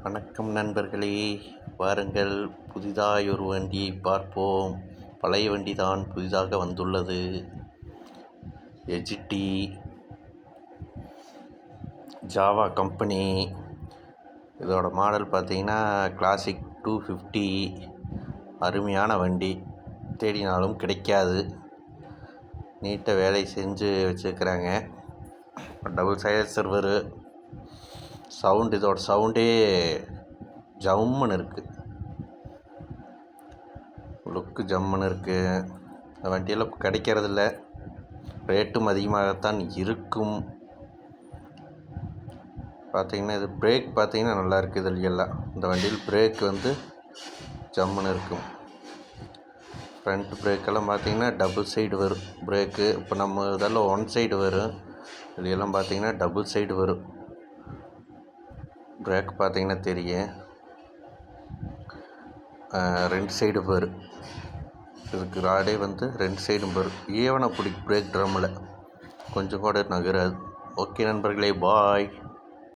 வணக்கம் நண்பர்களே, வாருங்கள் புதிதாய் ஒரு வண்டியை பார்ப்போம். பழைய வண்டி தான் புதிதாக வந்துள்ளது. எஜிடி ஜாவா கம்பெனி. இதோட மாடல் பார்த்தீங்கன்னா கிளாசிக் 250. அருமையான வண்டி, தேடினாலும் கிடைக்காது. நீட்டாக வேலை செஞ்சு வச்சுருக்கிறாங்க. டபுள் சைலன்சர் சவுண்டு, இதோட சவுண்டே ஜம்முன்னு இருக்குது. லுக்கு ஜம்முன்னு இருக்குது. இந்த வண்டியெல்லாம் கிடைக்கிறதில்ல, ரேட்டும் அதிகமாகத்தான் இருக்கும். பார்த்திங்கன்னா இது பிரேக் பார்த்திங்கன்னா நல்லா இருக்குது. இதுலையெல்லாம் இந்த வண்டியில் பிரேக் ஜம்முன்னு இருக்கும். ஃப்ரண்ட் பிரேக்கெல்லாம் பார்த்திங்கன்னா டபுள் சைடு வரும் பிரேக்கு. இப்போ நம்ம இதெல்லாம் ஒன் சைடு வரும், இதுலையெல்லாம் பார்த்திங்கன்னா டபுள் சைடு வரும் பிரேக். பார்த்திங்கன்னா தெரியும், ரெண்டு சைடு வரும். இதுக்கு ராடே ரெண்டு சைடும் வரும். ஈவனாக பிடிக்கும் பிரேக் ட்ரம்மில், கொஞ்சம் கூட நகராது. ஓகே நண்பர்களே, பாய்.